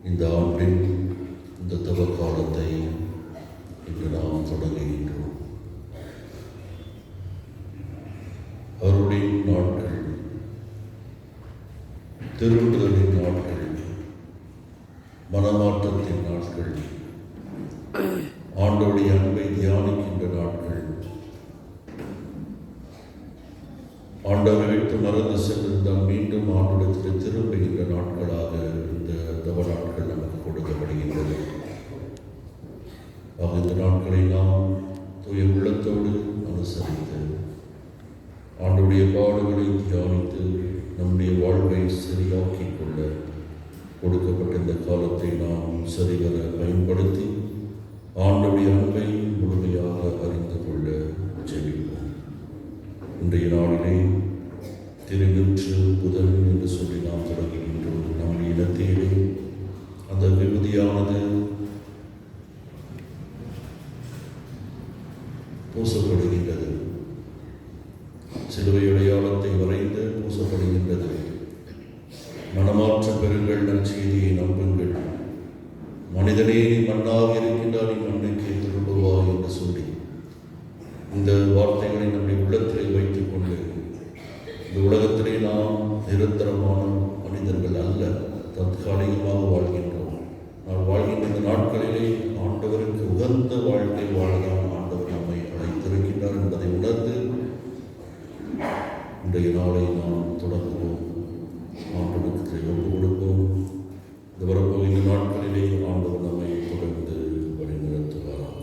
இந்த ஆண்டின் இந்த தவ காலத்தை இன்று நாம் தொடங்குகின்றோம். அருளின் நாட்கள், திருவுறுதலின் நாட்கள், மனமாற்றத்தின் நாட்கள், ஆண்டவருடைய அன்பை தியானிக்கின்ற நாட்கள், ஆண்டவரை விட்டு மறந்து சென்றிருந்தால் மீண்டும் ஆண்டவரிடத்தில் திரும்புகின்ற நாட்களாக இந்த தவ நாட்கள் நமக்கு கொடுக்கப்படுகின்றது. ஆக இந்த நாட்களை நாம் தூய உள்ளத்தோடு அனுசரித்து ஆண்டவருடைய பாடுகளை தியானித்து நம்முடைய வாழ்வை சரியாக்கிக் கொள்ள கொடுக்கப்பட்ட இந்த காலத்தை நாம் சரிவர பயன்படுத்தி ஆண்டவருடைய அன்பை முழுமையாக அறிந்து கொள்ள ஜெபிப்போம். இன்றைய நாளிலே திருநூற்று புதன் என்று சொல்லி நாம் தொடங்குகின்றோம். நம்முடைய இனத்திலே அந்த விபதியானது பூசப்படுகின்றது. சிலுவை அடையாளத்தை வரைந்து பூசப்படுகின்றது. மனமாற்ற பெறுங்கள், நற்செய்தியை நம்புங்கள், மனிதனே நீ மண்ணாக இருக்கின்றால் நீ மண்ணுக்கு திரும்புவாய் என்று சொல்லி இந்த வார்த்தைகளை நம்முடைய உள்ளத்திலே வைத்துக் கொண்டு இந்த உலகத்திலே நாம் நிரந்தரமான மனிதர்கள் அல்ல, தற்காலிகமாக வாழ்கின்றோம். நாம் வாழ்கின்ற இந்த நாட்களிலே ஆண்டவருக்கு உகந்த வாழ்க்கை வாழலாம் ஆண்டவர் நம்மை அழைத்திருக்கின்றார் என்பதை உணர்ந்து இன்றைய நாளை நாம் தொடங்குவோம். ஆண்டவருக்கு ஒப்பு கொடுப்போம். இந்த வரப்போகின்ற நாட்களிலே ஆண்டவர் நம்மை தொடர்ந்து வழிநடத்துவாராக.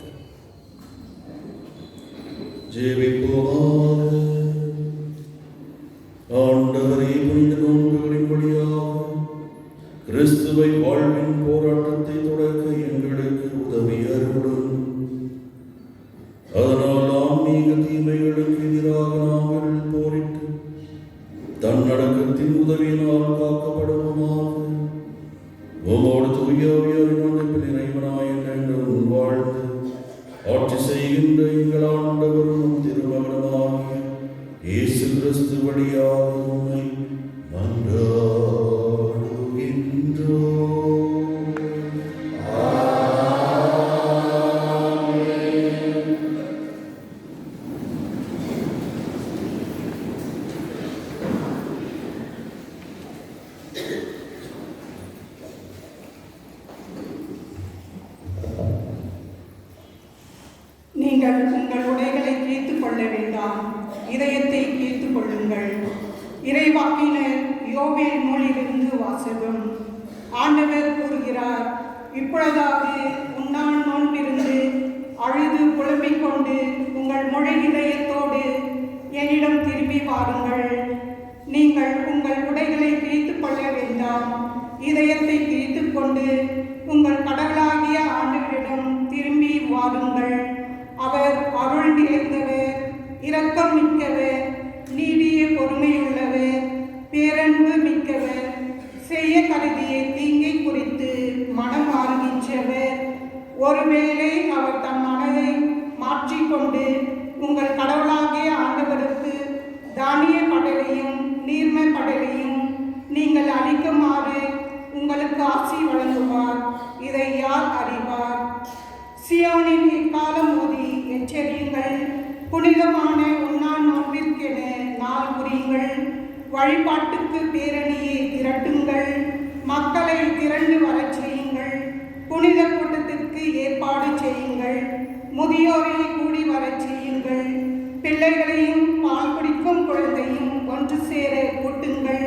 ஜெபிப்போமாக. ஆண்டவரே, புனித நோன்புகளின் வழியாக கிறிஸ்துவை வாழ்வின் போராட்டத்தை தொடக்க எங்களுக்கு உதவி அருளும். அதனால் ஆன்மீக தீமைகளுக்கு எதிராக நாங்கள் போரிட்டு தன்னடக்கத்தின் உதவியினால் காக்கப்படுவோமாக. உமோடு தூயாவியாரின் ஒன்றில் இறைவனாய் என்றும் வாழ்ந்து ஆட்சி செய்கின்ற எங்கள் ஆண்டவரும் திருமகனுமாகிய இயேசு கிறிஸ்து வழியாக உம்மை மன்றாடுகின்றோம். நீங்கள் உங்கள் உடைகளை கிழித்துக் கொள்ள வேண்டாம், இதயத்தை கிழித்துக் கொள்ளுங்கள். இறைவாக்கினர் யோவேல் நூலிலிருந்து வாசகம். ஆண்டவர் கூறுகிறார், இப்பொழுதாவது உண்ணான் நோன்பிருந்து அழுது புலம்பிக் கொண்டு உங்கள் முழு இதயத்தோடு என்னிடம் திரும்பி வாருங்கள். நீங்கள் உங்கள் உடைகளை கிழித்துக் கொள்ள வேண்டாம், இதயத்தை கிழித்துக் கொண்டு உங்கள் கடவுளாகிய ஆண்டவரிடம் திரும்பி வாருங்கள். அவர் அருள் நிறைந்தவர், இரக்கம் மிக்கவர், நீடிய பொறுமையுள்ளவர், பேரன்பு மிக்கவர், செய்ய கருதிய தீங்கை குறித்து மனம் மாறுகின்றவர். ஒருவேளை அவர் தன் மனதை மாற்றிக்கொண்டு உங்கள் கடவுளாகிய ஆண்டவருக்கு தானிய கடலையும் நீர்ம கடலையும் நீங்கள் அளிக்குமாறு உங்களுக்கு ஆசி வழங்குவார். இதை யார் அறிவார்? சியோனின் இக்காலம் மோதி எச்சரியுங்கள், புனிதமான உண்ணான் நோன்பிற்கென நாள் புரியுங்கள். வழிபாட்டுக்கு பேரணியை திரட்டுங்கள், மக்களை திரண்டு வரச் செய்யுங்கள். புனித கூட்டத்திற்கு ஏற்பாடு செய்யுங்கள், முதியோரை கூடி வரச் செய்யுங்கள். பிள்ளைகளையும் பால் குடிக்கும் குழந்தையும் ஒன்று சேர கூட்டுங்கள்.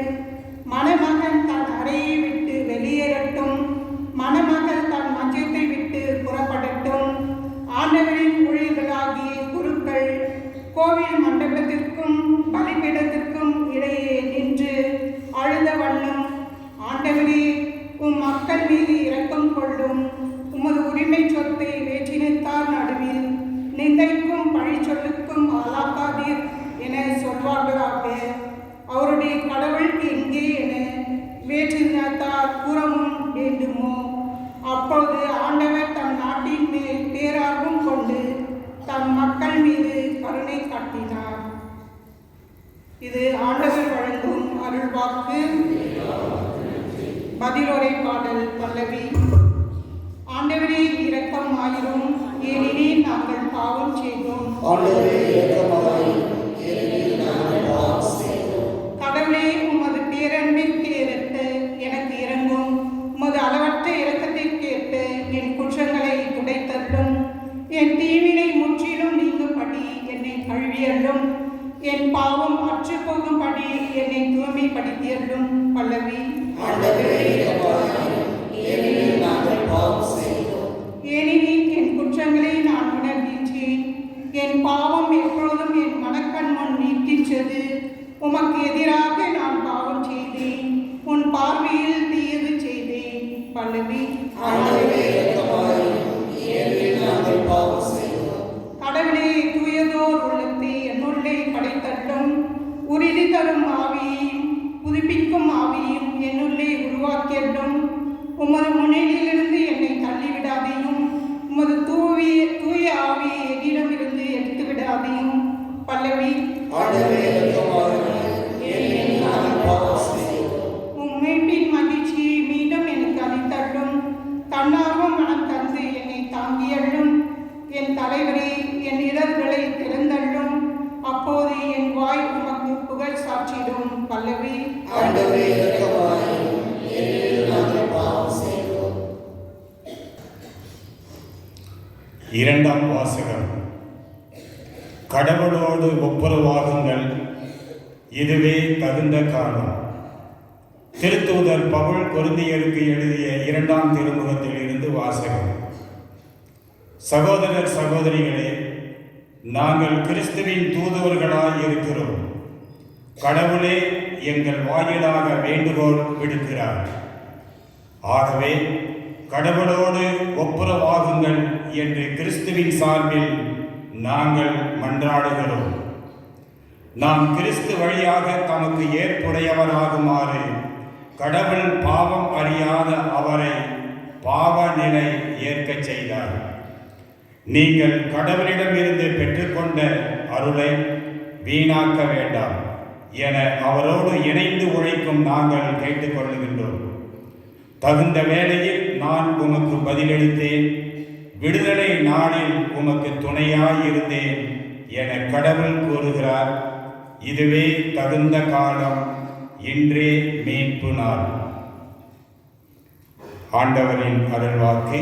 மணமகன் தன் அறையை விட்டு வெளியேறட்டும், மணமகள் தன் மஞ்சத்தை விட்டு புறப்படட்டும். ஆண்டவரின் ஊழியர்களாகிய குருக்கள் கோவில் மண்டபத்திற்கும் பலிபீடத்திற்கும் இடையே நின்று அழுத வண்ணம், ஆண்டவரே, உம் மக்கள் மீது இரக்கம் கொள்ளும். உமது உரிமை சொத்தை வேற்றினத்தார் நடுவில் நிந்தைக்கும் பழிச்சொல்லுக்கும் ஆளாக்காதீர் என சொல்வார்களாக. அவருடைய கடவுள் எங்கே என வேற்றினத்தார் கூறவும் வேண்டுமோ? அப்போது ஆண்டவர் தம் நாட்டின் மேல் பேரார்வம் கொண்டு தம் மக்கள் மீது கருணை காட்டினார். இது ஆண்டவர் வழங்கும் அருள்வாக்கு. பதிலுரை பாடல் பல்லவி. ஆண்டவரே இரக்கமாயிரும், ஏனெனில் நாங்கள் பாவம் செய்தோம். கடவுளே, உமது பேரன்பிற்கு ஏற்று எனக்கு இறங்கும். உமது அளவற்ற இரக்கத்திற்கேற்று என் குற்றங்களை துடைத்தள்ளும். என் தீவினை முற்றிலும் நீங்கும்படி என்னை கழுவியள்ளும். என் பாவம் அற்றுப்போகும்படி என்னை தூய்மைப்படுத்தியள்ளும். பல்லவி. ஆண்டவரே இரக்கமாயிரும், ஏனெனில் நாங்கள் பாவம் செய்தோம். ஏனெனில் என் குற்றங்களை நான் உணர்கின்றேன். என் பாவம் எப்பொழுதும் என் மனக்கண் முன் நிற்கின்றது. உமக்கு எதிராக நான் பாவம் செய்தேன். உன் பார்வையில் தீயது செய்தேன். பல்லவி. ஆண்டவரே இரக்கமாயிரும், ஏனெனில் நாங்கள் பாவம் செய்தோம். கடவுளே, தூயதோர் உள்ளத்தை என்னுள்ளே படைத்தள்ளும். உறுதி தரும் ஆவியையும் புதுப்பிக்கும் ஆவியையும் என்னுள்ளே உருவாக்கியள்ளும். உமது முன்னிலையிலிருந்து என்னை தள்ளிவிடாதையும். உமது தூய ஆவியை என்னிடமிருந்து எடுத்து விடாதையும். பல்லவி. ஆண்டவரே இரக்கமாயிரும், ஏனெனில் நாங்கள் பாவம் செய்தோம். உம் மீட்பின் மகிழ்ச்சியை மீண்டும் எனக்கு அளித்தள்ளும். தன்னார்வம் மனம் தந்து என்னை தாங்கியள்ளும். என் தலைவரே, என் இடர்களை திறந்தள்ளும். அப்போது என் வாய் உமக்கு புகழ் சாற்றிடும். பல்லவி. ஆண்டவரே இரக்கமாயிரும், ஏனெனில் நாங்கள் பாவம் செய்தோம். இரண்டாம் வாசகம். கடவுளோடு ஒப்புரவாகுங்கள், இதுவே தகுந்த காலம். திருத்தூதர் பவுல் கொரிந்தியருக்கு எழுதிய 2ஆம் திருமுகத்தில் இருந்து வாசகம். சகோதரர் சகோதரிகளே, நாங்கள் கிறிஸ்துவின் தூதுவர்களாய் இருக்கிறோம். கடவுளே எங்கள் வாயிலாக வேண்டுகோள் விடுக்கிறார். ஆகவே கடவுளோடு ஒப்புரவாகுங்கள் என்று கிறிஸ்துவின் சார்பில் நாங்கள் மன்றாடுகிறோம். நாம் கிறிஸ்து வழியாக தமக்கு ஏற்புடையவராகுமாறு கடவுள் பாவம் அறியாத அவரை பாவ நிலை ஏற்கச் செய்தார். நீங்கள் கடவுளிடமிருந்து பெற்றுக்கொண்ட அருளை வீணாக்க வேண்டாம் என அவரோடு இணைந்து உழைக்கும் நாங்கள் கேட்டுக்கொள்ளுகின்றோம். தகுந்த வேளையில் நான் உமக்கு பதிலளித்தேன், விடுதலை நாளில் உமக்கு துணையாயிருந்தேன் என கடவுள் கூறுகிறார். இதுவே தகுந்த காலம், இன்றே மீட்பு நாள். ஆண்டவரின் அருள்வாக்கு.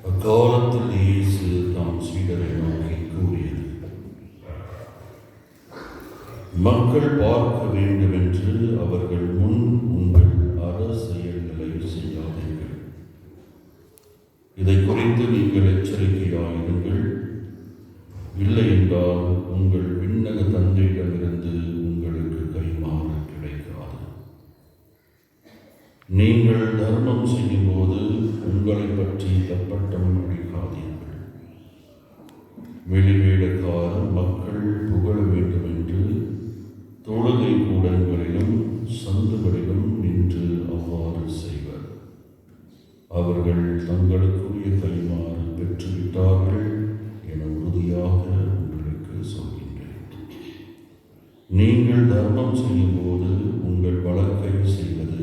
அக்காலத்தில் இயேசு தாம் சீடரை நோக்கி கூறியது, மக்கள் பார்க்க வேண்டும் என்று அவர்கள் முன் உங்கள் செயல்களை செய்யாதீர்கள். இதை குறித்து நீங்கள் எச்சரிக்கையாயிருங்கள். இல்லை என்றால் உங்கள் விண்ணக தந்தையிடமிருந்து உங்களுக்கு கைமாறு கிடைக்காது. நீங்கள் தர்மம் செய்யும் போது உங்களை பற்றி தப்பட்டம் அளிக்காதீர்கள். வெளிவேடக்காரர் மக்கள் புகழ வேண்டும் என்று தொழுகை கூடங்களிலும் சந்துகளிலும் நின்று அவ்வாறு செய்வர். அவர்கள் தங்களுக்குரிய கைமாறு பெற்றுவிட்டார்கள் என உறுதியாக உங்களுக்கு சொல்கின்றேன். நீங்கள் தர்மம் செய்யும் போது உங்கள் வழக்கை செய்வது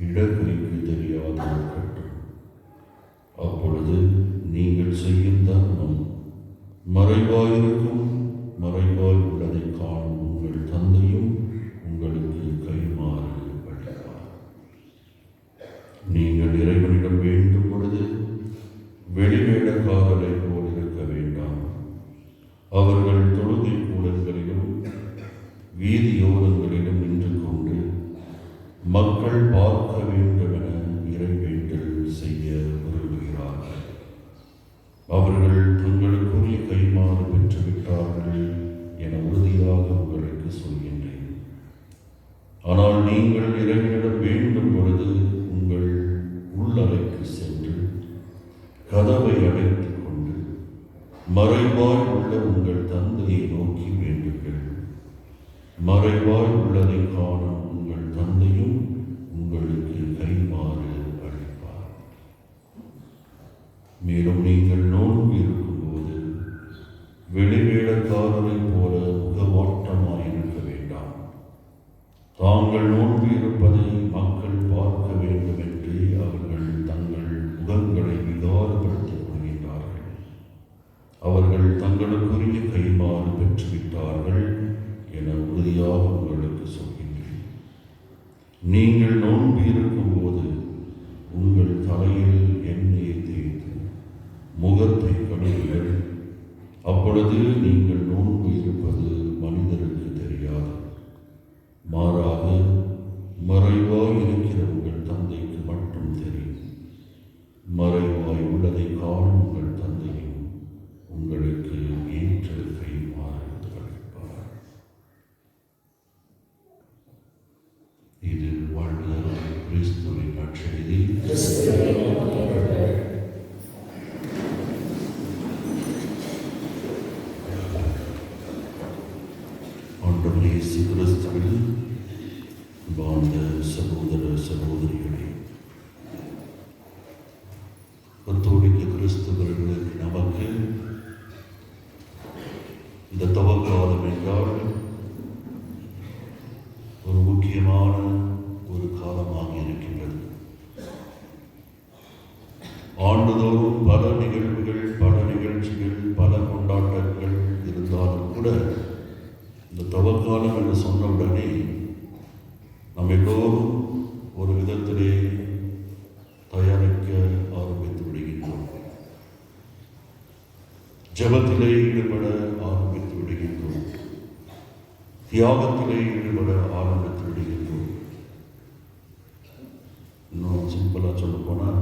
இடக்கைக்கு தெரியாத இருக்கட்டும். அப்பொழுது நீங்கள் செய்யும் தர்மம் மறைவாயிருக்கும். மறைவாய் உள்ளதை காணும் உங்கள் தந்தையும் உங்களுக்கு கைமாறு அளிப்பார். நீங்கள் இறைவனிடம் மக்கள் பார்க்க வேண்டும் என இறைவேண்டல் செய்ய விரும்புகிறார்கள். அவர்கள் தங்களுக்குரிய கைமாறு பெற்றுவிட்டார்கள் என உறுதியாக உங்களுக்கு சொல்கின்றேன். ஆனால் நீங்கள் இறைவனிடம் வேண்டும் பொழுது உங்கள் உள்ளறைக்கு சென்று கதவை அடைத்துக் கொண்டு மறைவாய் உள்ள உங்கள் தந்தையை நோக்கி வேண்டுங்கள். மறைவாய் உள்ளதை காணும் உங்கள் தந்தையும் உங்களுக்கு கைமாறு அளிப்பார். மேலும் நீங்கள் நோன்பு இருக்கும்போது வெளிவேடக்காரரைப் போல முகவாட்டமாயிருக்க வேண்டாம். தாங்கள் நோன்பு இருப்பதை மக்கள் பார்க்க வேண்டும் என்று அவர்கள் தங்கள் முகங்களை விகாரப்படுத்திக் கொள்கின்றார்கள். அவர்கள் தங்களுக்குரிய கைமாறு பெற்றுவிட்டார்கள் என உறுதியாக உங்களுக்கு சொல்கின்றேன். நீங்கள் நோன்பு இருக்கும்போது உங்கள் தலையில் எண்ணெயை தேய்த்து முகத்தை கழுவுங்கள். அப்பொழுது நீங்கள் நோன்பு இருப்பது மனிதருக்கு தெரியாது. மாறாக மறைவாய் இருக்கிற உங்கள் தந்தைக்கு மட்டும் தெரியும். மறைவாய் உள்ளதை காணும் உங்கள் தந்தையும் உங்களுக்கு ஏற்ற கைமாறு அளிப்பார். இது வாழ்ந்த கிறிஸ்துவின் நற்செய்தி. ஆண்டவர் இயேசு கிறிஸ்துவில் வாழ்ந்த சகோதர சகோதரிகளே, கத்தோலிக்க கிறிஸ்தவர்களுக்கு நமக்கு இந்த தவக்காலம் என்றால் ஒரு முக்கியமான ஒரு காலமாக இருக்கின்றது. ஆண்டுதோறும் பல நிகழ்வுகள், பல நிகழ்ச்சிகள், பல கொண்டாட்டங்கள் இருந்தாலும் கூட இந்த தவக்காலம் என்று சொன்னவுடனே நாம் எல்லோரும் ஒரு விதத்திலே தயாரிக்க ஆரம்பித்து விடுகின்றோம். ஜெபத்திலே ஈடுபட ஆரம்பித்து விடுகின்றோம். தியாகத்திலே ஈடுபட ஆரம்பித்து விடுகின்றோம். இன்னும் சிம்பிளாக சொல்ல போனால்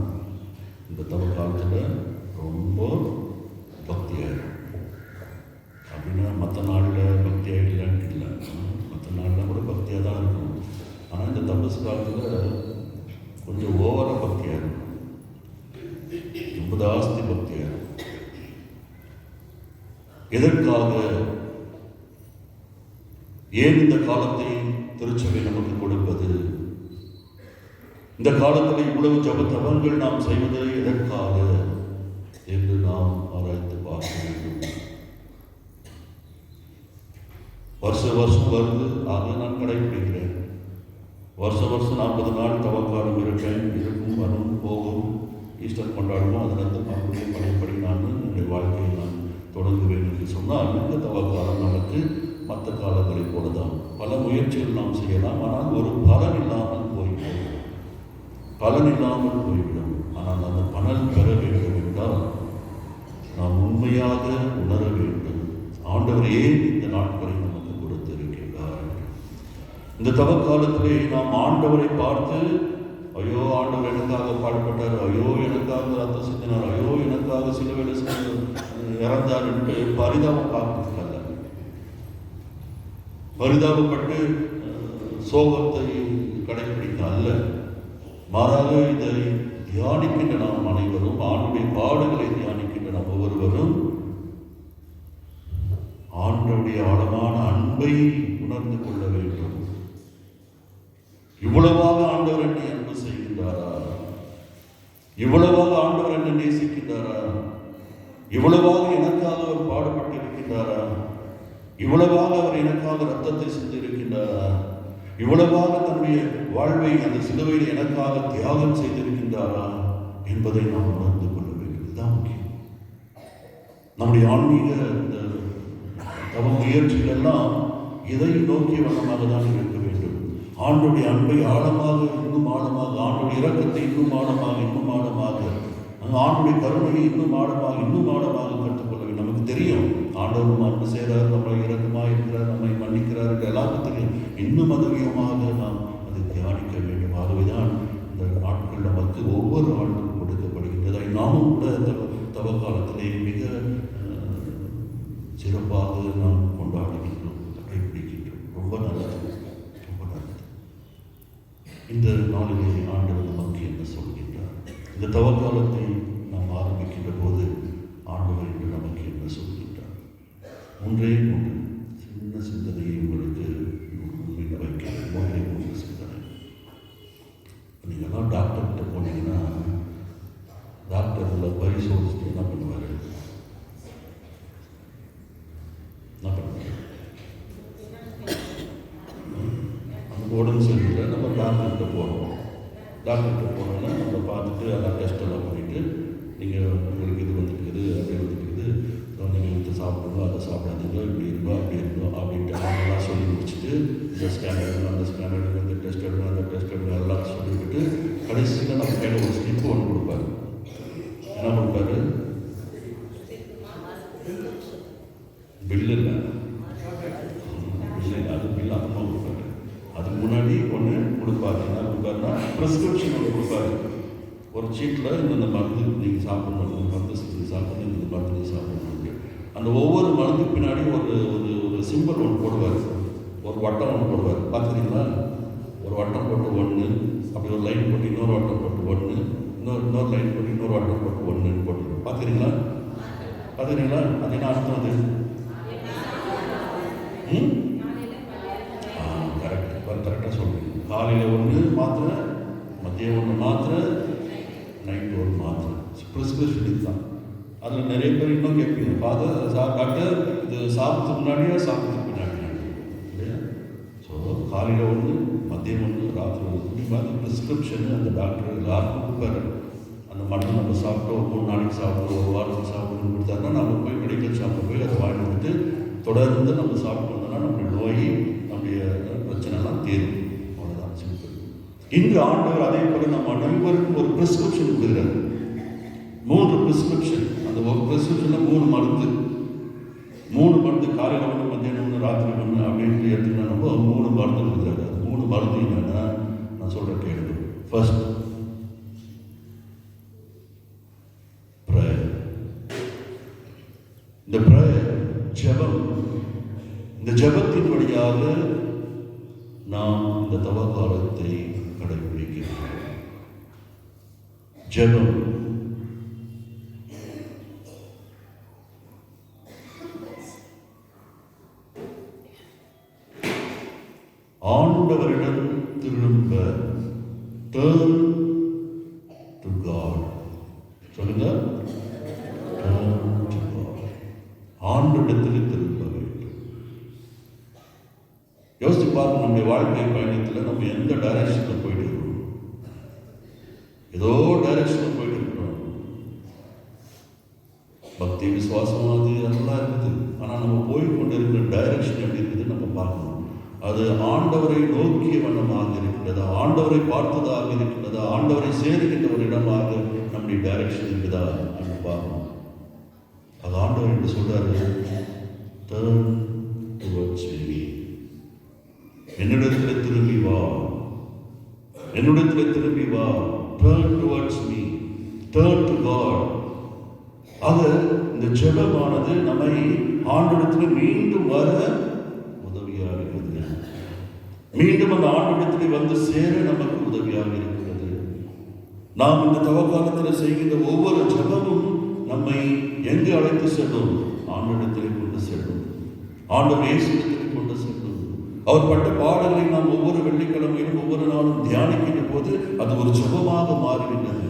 இந்த தவக்காலத்தில் ரொம்ப பக்தியாயிடும். அப்படின்னா மற்ற நாளில் பக்தி ஆகிடலான்ட்டு இல்லை, மற்ற நாளில் கூட பக்தியாக தான் இருக்கும். ஆனால் இந்த தபசு காலத்தில் கொஞ்சம் ஓவராக பக்தியாக இருக்கும், ரொம்ப ஜாஸ்தி பக்தியாக இருக்கும். எதற்காக, ஏன் இந்த காலத்தை திருச்சபை நமக்கு கொடுப்பது? இந்த காலத்தில் இவ்வளவு ஜப தவங்கள் நாம் செய்வது எதற்காக என்று நாம் ஆராய்ந்து பார்க்க வேண்டும். வருஷம் வருது, ஆக நான் கடைபிடிக்கிறேன். வருஷம் 40 நாள் தவக்காலம் இருக்கும், வரும், போகும், ஈஸ்டர் கொண்டாடுவோம். அதிலிருந்து மறுபடியும் பழையபடி நான் என்னுடைய வாழ்க்கையை நான் தொடங்குவேன் என்று சொன்னால் இந்த தவக்காலம் நமக்கு மற்ற காலங்களைப் போல தான். பல முயற்சிகள் நாம் செய்யலாம், ஆனால் ஒரு பலன் இல்லாமல் போய்விடும். ஆனால் அந்த பலன் பெற வேண்டும் என்றால் நாம் உண்மையாக உணர வேண்டும், ஆண்டவர் ஏன் இந்த நாட்களை நமக்கு கொடுத்திருக்கிறார். இந்த தவக்காலத்திலே நாம் ஆண்டவரை பார்த்து, ஐயோ ஆண்டவர் எனக்காக பாடுபட்டார், ஐயோ எனக்காக ரத்தம் சிந்தினார், ஐயோ எனக்காக சிலுவையில் இறந்தார் என்று பரிதாபம் பார்ப்பதற்கல்ல, பரிதாபப்பட்டு சோகத்தை கடைபிடிக்க அல்ல, மாறாக இதை தியானிக்கின்ற நாம் அனைவரும், ஆண்டுடைய பாடுகளை தியானிக்கின்ற நாம் ஒவ்வொருவரும் ஆண்டவருடைய ஆழமான அன்பை உணர்ந்து கொள்ள வேண்டும். இவ்வளவாக ஆண்டவர் என்னை அன்பு செய்கின்றாரா? இவ்வளவாக ஆண்டவர் என்னை நேசிக்கின்றாரா? இவ்வளவாக எனக்காக அவர் பாடுபட்டு இருக்கின்றாரா? இவ்வளவாக அவர் எனக்காக ரத்தத்தை சிந்தி இருக்கின்றாரா? இவ்வளவாக தன்னுடைய வாழ்வை அந்த சிலுவையில் எனக்காக தியாகம் செய்திருக்கின்றாரா என்பதை நாம் உணர்ந்து கொள்ள வேண்டும். இதுதான் முக்கியம். நம்முடைய ஆன்மீக இந்த தவ முயற்சிகள் எல்லாம் இதை நோக்கிய வண்ணமாக தான் இருக்க வேண்டும். ஆண்டுடைய அன்பை ஆழமாக, இன்னும் ஆழமாக, ஆண்டுடைய இரக்கத்தை இன்னும் ஆழமாக, ஆண்டுடைய கருணையை இன்னும் ஆழமாக கற்றுக்கொள்ள வேண்டும். நமக்கு தெரியும் ஆண்டவரும் அன்பு செய்கிறார், நம்மளை இரக்கமாக இருக்கிறார், நம்மை மன்னிக்கிறார் என்று எல்லாருக்கும் தெரியும். இன்னும் அதிகமாக நாம் அதை தியானிக்க வேண்டும். ஆகவே ஒவ்வொரு ஆண்டும் கொடுக்கப்படுகின்றது. அதை நாமும் கூட தவ காலத்திலே மிக சிறப்பாக நாம் கொண்டாடுகின்றோம், கடைபிடிக்கின்றோம். ரொம்ப நல்லது, ரொம்ப நல்லது. இந்த நாளிலே ஆண்டவர் நமக்கு என்ன சொல்கின்றார்? இந்த தவ காலத்தை நாம் ஆரம்பிக்கின்ற போது ஆண்டவர் என்று நமக்கு என்ன சொல்கின்றார்? ஒன்றே ஒன்று சின்ன சிந்தனையை உங்களுக்கு முன்ன வைக்கிறேன். ஒன்றே ஒன்று சிந்தனை. நீங்கள்லாம் டாக்டர்கிட்ட போனீங்கன்னா டாக்டரில் பரிசோதிச்சுட்டு என்ன பண்ணுவார்? என்ன பண்ணுவார்? நமக்கு உடம்பு சரியில்லை, நம்ம டாக்டர்கிட்ட போகிறோம். டாக்டர்கிட்ட போனோம்னா நம்ம பார்த்துட்டு அதெல்லாம் டெஸ்ட்டெல்லாம் பண்ணிவிட்டு நீங்கள் உங்களுக்கு இது வந்துருக்குது, அப்படி வந்துருக்குது, நீங்கள் இது சாப்பிடணும், அதை சாப்பிடாதீங்க, இப்படி இருக்கோ அப்படி இருக்கணும் அப்படின்ட்டு அதெல்லாம் சொல்லி முடிச்சுட்டு இந்த ஸ்கேன் எடுக்கணும், அந்த ஸ்கேன் எடுக்கணும், இந்த டெஸ்ட் எடுக்கணும், அந்த டெஸ்ட் எடுக்கணும் எல்லாம் சொல்லிவிட்டு கடைசியில் நம்ம கையில் ஒரு ஸ்லிப்பு ஒன்று கொடுப்பாரு. என்ன கொடுப்பாரு? பில்லு இல்லை, அது பில் அப்புறமா கொடுப்பாரு. அதுக்கு முன்னாடி ஒன்று கொடுப்பாரு. என்ன கொடுப்பாருன்னா ப்ரிஸ்கிரிப்ஷன் ஒன்று கொடுப்பாரு. ஒரு சீட்டில் இந்த மருந்து நீங்கள் சாப்பிடணும், இந்த மருந்து சாப்பிடணும், இந்த மருந்து நீங்கள் சாப்பிடணும். அந்த ஒவ்வொரு மருந்துக்கு பின்னாடி ஒரு ஒரு ஒரு சிம்பிள் ஒன்று போடுவார், ஒரு வட்டம் ஒன்று போடுவார். பார்த்துக்கிறீங்களா? ஒரு வட்டம் போட்டு 1, அப்படி ஒரு லைன் போட்டு இன்னொரு வட்டம் போட்டு 1, இன்னொரு லைன் போட்டு இன்னொரு வட்டம் போட்டு 1 போட்டு. பார்த்துக்கிறீங்களா? பார்த்துக்கிறீங்களா? அது என்ன அர்த்தம்? அது கரெக்டாக சொல்லுங்கள். காலையில் 1 மாத்திரை, மதியம் 1 மாத்திரை, நைட்டு 1 மாத்திரை. ப்ரிஸ்கிரிப்ஷன் இதுதான். அதில் நிறைய பேர் இன்னும் கேட்பீங்க, டாக்டர் இது சாப்பிட்றதுக்கு முன்னாடியா சாப்பிட்றதுக்கு பின்னாடியா இல்லையா? ஸோ காலையில் 1, மதியம் 1, ராத்திரி 1, இப்படி மாதிரி ப்ரிஸ்கிரிப்ஷன் அந்த டாக்டர் எல்லாருக்கும் கொடுப்பாரு. அந்த மருந்து நம்ம சாப்பிட்டோம், 3 நாளைக்கு சாப்பிட்றோம், 1 வாரத்துக்கு சாப்பிடணும்னு கொடுத்தாருன்னா நம்ம போய் மெடிக்கல் ஷாப்பில் போய் அதை வாங்கி வந்துட்டு தொடர்ந்து நம்ம சாப்பிட்டு வந்தோம்னா நம்மளுடைய நோய், நம்முடைய பிரச்சனைலாம் தீரும். அவ்வளோதான், சிம்பிள். இன்று ஆண்டவர் அதே போல் நம்ம அனைவருக்கும் ஒரு ப்ரிஸ்கிரிப்ஷன் கொடுக்குறாரு. 3 ப்ரிஸ்கிரிப்ஷன். அந்த ஒரு ப்ரிஸ்கிரிப்ஷனில் 3 மருந்து, 3 மருந்து, காலையில் 1, மத்தியானம் 1, ராத்திரி 1 அப்படின்ட்டு எடுத்துக்கிட்டா நம்ம 3 மருந்து கொடுக்குறாரு. அது 3 மருந்து என்னன்னா நான் சொல்கிற கேள்வி. First prayer. இந்த ப்ரேயர் ஜெபம். இந்த ஜெபத்தின் வழியாக நாம் இந்த தவ காலத்தை கடைபிடிக்கிறோம். ஜெபம். ஆண்டவரிடம் திரும்ப, turn to God. சொல்லுங்க, turn to God. ஆண்டவரிடத்தில் திரும்ப வேண்டும். யோசிச்சு பார்க்க, நம்முடைய வாழ்க்கை பயணத்தில் நம்ம எந்த டைரக்ஷனில் போயிட்டு இருக்கோம்? ஏதோ டைரக்ஷனில் போயிட்டு இருக்கிறோம். பக்தி, விசுவாசம், அது எல்லாம் இருக்குது. ஆனால் நம்ம போய் கொண்டு இருக்கிற டைரக்ஷன் எப்படி இருக்குது நம்ம பார்க்கணும். அது ஆண்டவரை நோக்கிய வண்ணமாக இருக்கின்றதா, ஆண்டவரை பார்த்ததாக இருக்கின்றதா, ஆண்டவரை சேருகின்ற ஒரு இடமாக நம்முடைய டைரக்ஷன் இருக்குதா என்று பார்க்கணும். அது ஆண்டவர் என்று சொல்றாரு, turn towards me. என்னிடத்தில் திரும்பி வா, என்னிடத்தில் திரும்பி வா. turn towards me, turn to God. ஆக இந்த ஜெபமானது நம்மை ஆண்டவரிடத்தில் மீண்டும் வர உதவியாக இருக்கிறது. மீண்டும் அந்த ஆண்டவரிடத்தில் வந்து சேர நமக்கு உதவியாக இருக்கிறது. நாம் இந்த தவக்காலத்தில் செய்கின்ற ஒவ்வொரு ஜெபமும் நம்மை எங்கு அழைத்து செல்லும்? ஆண்டவரிடத்தில் கொண்டு செல்லும். ஆண்டவர் இயேசுவிடத்தில் கொண்டு செல்லும். அவர் பட்ட பாடல்களை நாம் ஒவ்வொரு வெள்ளிக்கிழமையிலும் ஒவ்வொரு நாளும் தியானிக்கின்ற போது அது ஒரு ஜெபமாக மாறுகின்றது.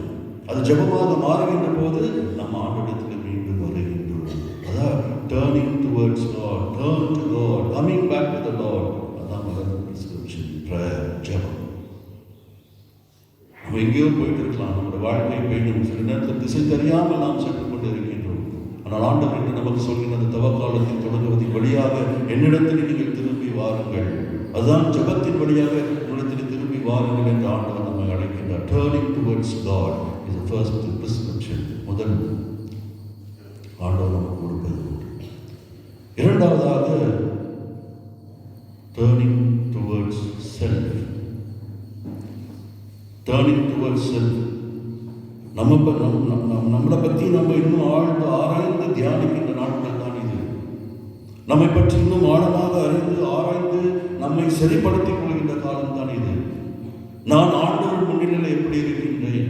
அது ஜெபமாக மாறுகின்ற போது நம்ம ஆண்டவரிடத்தில் மீண்டும் வருகின்றோம். அதான் turning towards God, turn to God, coming back to the Lord. அதான் முதல் பிரிஸ்கிரிப்ஷன், ப்ரேயர், ஜெபம். நம்ம எங்கேயோ போயிட்டு இருக்கலாம், நம்முடைய வாழ்க்கை பயணம் சில நேரத்தில் திசை தெரியாமல் நாம் சென்று கொண்டு இருக்கின்றோம். ஆனால் ஆண்டவர் என்று நமக்கு சொல்கிற அந்த தவக்காலத்தை தொடங்குவதன் வழியாக என்னிடத்தில் நீங்கள் திரும்பி வாருங்கள். அதுதான் ஜெபத்தின் வழியாக என்னிடத்தில் திரும்பி வாருங்கள் என்று ஆண்டவர் நம்மை அழைக்கின்றார். Turning towards God is the first prescription. முதல் ஆண்டவர் நமக்கு கொடுப்பது. இரண்டாவதாக turning towards self. Turning towards self. நம்மளை பற்றி நம்ம இன்னும் ஆழ்ந்து ஆராய்ந்து தியானிக்கின்ற நாட்கள் தான் இது. நம்மை பற்றி இன்னும் ஆழமாக அறிந்து ஆராய்ந்து நம்மை சரிப்படுத்திக் கொள்கின்ற காலம் தான் இது. நான் ஆண்டவர் முன்னிலையில் எப்படி இருக்கின்றேன்,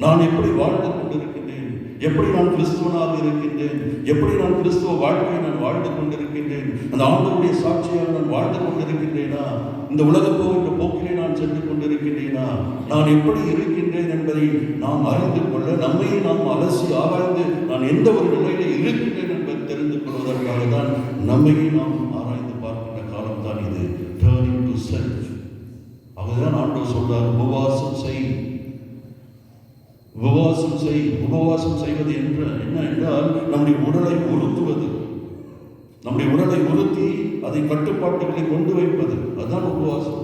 நான் எப்படி வாழ்ந்து கொண்டிருக்கின்றேன், எப்படி நான் கிறிஸ்துவனாக இருக்கின்றேன், எப்படி நான் கிறிஸ்துவ வாழ்க்கையை நான் வாழ்ந்து கொண்டிருக்கின்றேன், அந்த ஆண்டவருடைய சாட்சியாக நான் வாழ்ந்து கொண்டிருக்கின்றேனா, இந்த உலக போகின்ற போக்கிலே நான் சென்று கொண்டிருக்கின்றேனா, நான் எப்படி இருக்கின்றேன் என்பதை நாம் அறிந்து கொள்ள, நம்மையே நாம் அலசி ஆராய்ந்து நான் எந்த ஒரு நிலையில இருக்கின்றேன் என்பதை தெரிந்து கொள்வதற்காக தான் நம்மையே நாம் ஆராய்ந்து பார்க்கின்ற காலம் தான் இது. Turning to self. அதுதான் ஆண்டவர் சொல்றார், உபவாசம் செய். உபவாசம் செய். உபவாசம் செய்வது என்ன என்றால் நம்முடைய உடலை உறுத்துவது, நம்முடைய உடலை உறுத்தி அதை கட்டுப்பாட்டுகளை கொண்டு வைப்பது, அதுதான் உபவாசம்.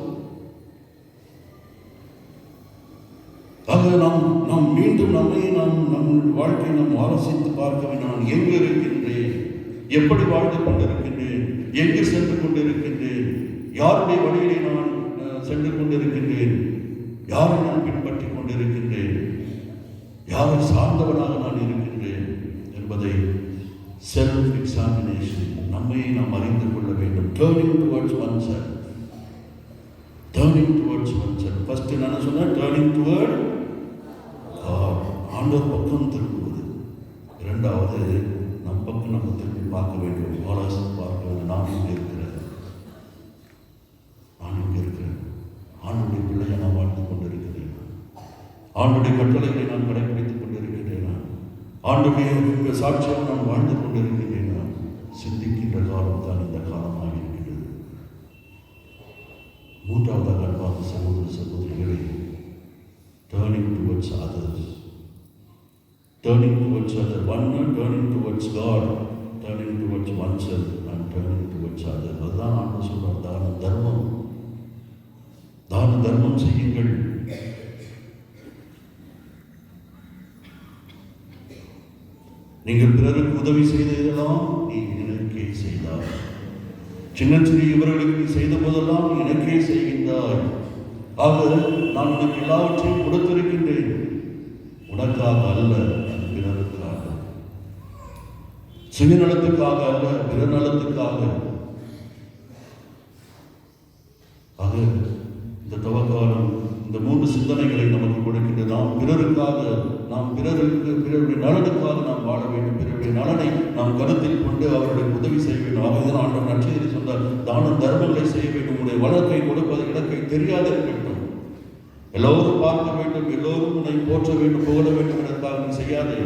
ஆக நாம் மீண்டும் நம்மை நம் வாழ்க்கையை நாம் ஆலோசித்து பார்க்க வேண்டும். நான் எங்கு இருக்கின்றேன், எப்படி வாழ்ந்து கொண்டிருக்கின்றேன், எங்கு சென்று கொண்டிருக்கின்றேன், யாருடைய வழியிலே நான் சென்று கொண்டிருக்கின்றேன், யாரை நான் பின்பற்றி கொண்டிருக்கின்றேன், யாரை சார்ந்தவனாக நான் இருக்கின்றேன் என்பதை செல்ஃப் எக்ஸாமினேஷன் நம்மை நாம் அறிந்து கொள்ள வேண்டும். Turning towards one self. Turning towards one self. First என்ன சொன்னா, டர்னிங் டுவர்ட் காட், ஆண்டவர் பக்கம் திரும்புவது. இரண்டாவது நம் பக்கம் நம்ம திரும்பி பார்க்க வேண்டும், ஆலோசனை பார்க்க வேண்டும். நான் இங்கே இருக்கிறேன், நான் இங்கே இருக்கிறேன், ஆண்டுடைய பிள்ளையை நான் வாழ்ந்து கொண்டிருக்கிறேன், ஆண்டுடைய கட்டளைகளை நான் கடைபிடித்துக் கொண்டிருக்கிறேனா, ஆண்டுடைய சாட்சியாக நான் வாழ்ந்து கொண்டிருக்கிறேனா, சிந்திக்கின்ற காலம் தான் இந்த காலமாக இருக்கிறது. மூன்றாவதாக அன்பார்ந்த சகோதர சகோதரிகளை, turning towards others, turning towards other, one turning towards God, turning towards oneself and turning towards others. அதுதான் ஆண்டு சொல்றார், தான தர்மம். தான தர்மம் செய்யுங்கள். நீங்கள் பிறருக்கு உதவி செய்ததெல்லாம் நீ எனக்கே செய்தாய். சின்ன சிறிய இவர்களுக்கு நீ செய்த போதெல்லாம் நீ எனக்கே செய்கின்றாய். ஆக நான் உனக்கு எல்லாவற்றையும் கொடுத்திருக்கின்றேன், உனக்காக அல்ல, பிறருக்காக, சுயநலத்துக்காக அல்ல, பிறநலத்துக்காக. ஆக இந்த தவக்காலம் இந்த மூன்று சிந்தனைகளை நமக்கு கொடுக்கின்ற, நாம் பிறருக்காக, நாம் பிறருடைய நலனுக்காக நாம் வாழ வேண்டும், பிறருடைய நலனை நாம் கருத்தில் கொண்டு அவர்களுக்கு உதவி செய்ய வேண்டும். ஆகவே ஆண்டவர் நற்செய்தி சொன்னார், தான தர்மங்களை செய்ய வேண்டும். உடைய வழக்கை கொடுப்பது இலக்கை தெரியாத இருக்கட்டும். எல்லோரும் பார்க்க வேண்டும், எல்லோரும் உன்னை போற்ற வேண்டும், புகழ வேண்டும் என்பதற்காக நீ செய்யாதே.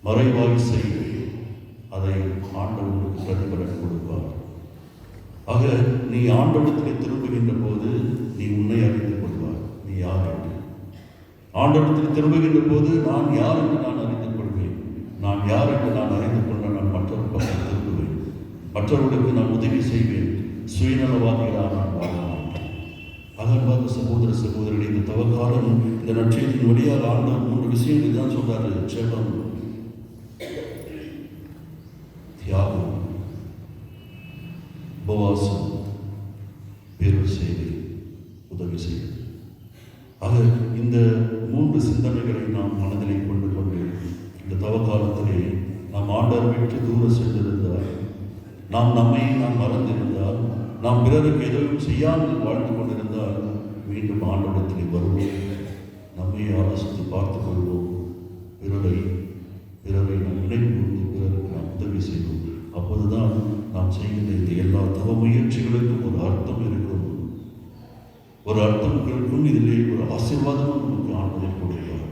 மறைவாய் செய், அதை ஆண்டவருக்கு பிரதிபலன் கொடுப்பார். ஆக நீ ஆண்டவரிடத்திலே திரும்புகின்ற போது நீ உன்னை அறிந்து கொள்வார், நீ யார் என்று. ஆண்டவரிடத்தில் திரும்புகின்ற போது நான் யார் என்று நான் அறிந்து கொள்வேன். நான் யார் என்று நான் அறிந்து கொள்ள நான் மற்றவர் பக்கம் திரும்புவேன், மற்றவர்களுக்கு நான் உதவி செய்வேன், சுயநலவாதிகளாக நான் வாழ மாட்டேன். அகன்பார்ந்த சகோதர சகோதரிகளை, இந்த தவக்காலம் இந்த நற்செய்தியின் வழியாக ஆண்டவர் மூன்று விஷயங்கள் தான் சொல்றாரு. ஜெபம், தியாகம், உபவாசம், பிறர் சேவை, உதவி செய்வது. ஆக இந்த மூன்று சிந்தனைகளை நாம் மனதிலே கொண்டு இந்த தவக்காலத்திலே நாம் ஆண்டவர் விட்டு தூர சென்றிருந்தால், நாம் நம்மை நாம் மறந்திருந்தால், நாம் பிறருக்கு எதுவும் செய்யாமல் வாழ்ந்து கொண்டிருந்தால், மீண்டும் ஆண்டவரிடத்திலே வருவோம், நம்மை ஆலோசித்து பார்த்துக் கொள்வோம், பிறரை நாம் நினைவுகூர்ந்து பிறருக்கு நாம் உதவி செய்வோம். அப்போதுதான் நாம் செய்கின்ற இந்த எல்லா தவ முயற்சிகளுக்கும் ஒரு அர்த்தம் இருக்கும், ஒரு அர்த்தம் இருக்கும். இதிலே ஒரு ஆசீர்வாதமும் நமக்கு ஆண்டவர் கொடுக்கிறார்.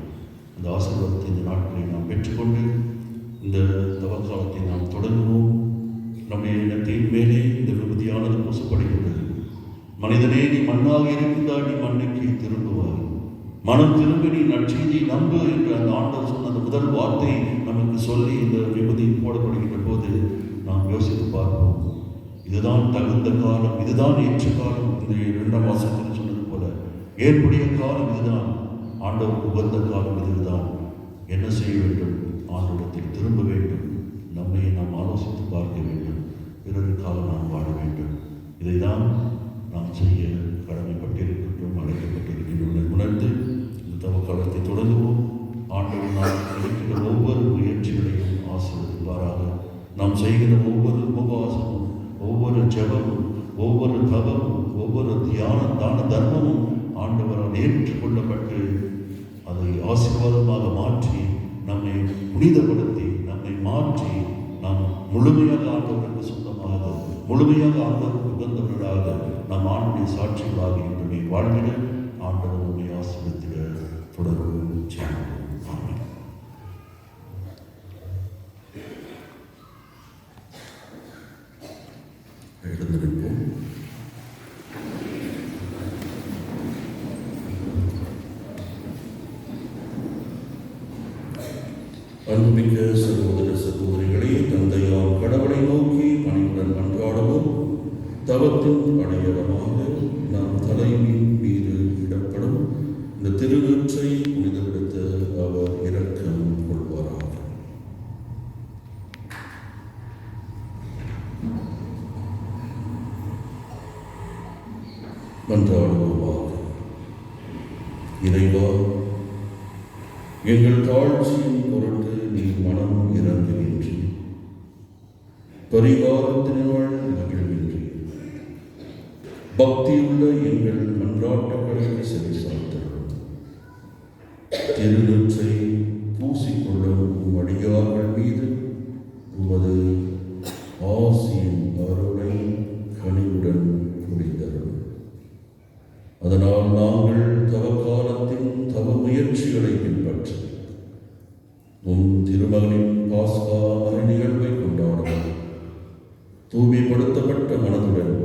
அந்த ஆசீர்வாதத்தை இந்த நாட்களை நாம் பெற்றுக்கொண்டு இந்த தவக்காலத்தை நாம் தொடங்குவோம். நம்முடைய இனத்தின் மேலே இந்த விபதியானது பூசப்படுகின்றது. மனிதனே, நீ மண்ணாக இருக்கின்றாய், நீ மண்ணுக்கு திரும்புவாய், மனம் திரும்பி நீ நற்செய்தியை நம்பு என்று அந்த ஆண்டவர் சொன்ன அந்த முதல் வார்த்தை நமக்கு சொல்லி இந்த விபதி போடப்படுகின்ற போது நாம் யோசித்து பார்ப்போம். இதுதான் தகுந்த காலம், இதுதான் ஏற்ற காலம். இந்த 2ஆம் வாசகத்தில் சொன்னது போல ஏற்புடைய காலம் இதுதான், ஆண்டவருக்கு உகந்த காலம் இதுதான். என்ன செய்ய வேண்டும்? ஆண்டவரத்தில் திரும்ப வேண்டும், நம்மை நாம் ஆலோசித்து பார்க்க வேண்டும், பிறருக்காக நாம் வாழ வேண்டும். இதைதான் நாம் செய்ய கடமைப்பட்டிருக்கின்றோம், அழைக்கப்பட்டிருக்கின்றோம் உணர்ந்து இந்த தவக்காலத்தை தொடங்குவோம். ஆண்டவர் நாம் எடுக்கிற ஒவ்வொரு முயற்சிகளையும் ஆசீர்வதிப்பாராக. நாம் செய்கிற ஒவ்வொரு உபவாசமும், ஒவ்வொரு ஜெபமும், ஒவ்வொரு தவமும், ஒவ்வொரு தான தர்மமும் ஆண்டவரால் ஏற்றுக்கொள்ளப்பட்டு அதை ஆசீர்வாதமாக மாற்றி நம்மை புனிதப்படுத்தி நம்மை மாற்றி நாம் முழுமையாக ஆண்டவருக்கு சொந்தமாக, முழுமையாக ஆண்டவருக்கு உகந்தவர்களாக நாம் ஆண்டுடைய சாட்சிகளாக இன்றுமே வாழ்ந்திட ஆண்டவர் நம்மை ஆசீர்வதித்திட தொடர்பு செய்வோம். ஆமென். எழுந்திருப்போம். அன்புமிக்க சகோதர சகோதரிகளே, தந்தையாம் கடவுளை நோக்கி பணிவுடன் மன்றாடவும். தவத்தின் அடையாளமாக நம் தலையின் மீது இடப்படும் இந்த திருநூற்றை புனிதப்படுத்த அவர் இரக்கம் கொள்வாராக. மன்றாடுவோமாக. இறைவா, எங்கள் தாழ்ச்சியின் பொருட்டு நீ மனம் இறங்குகின்றி, பரிகாரத்தினால் மகிழ்கின்றி, பக்தியுள்ள எங்கள் மன்றாட்டுக்களை செவிசாய்த்தருளும். திருநூற்றை பூசிக்கொள்ளும் உம் அடியார்கள் மீது உமது ஆசியின் அருளை கனிவுடன் புரிந்தருளும். அதனால் நாங்கள் தவக்காலத்தின் தவ முயற்சிகளை பின்பற்றி உம் திருமகனின் பாஸ்கா மறை நிகழ்வை கொண்டாடவும் தூய்மைப்படுத்தப்பட்ட மனதுடன்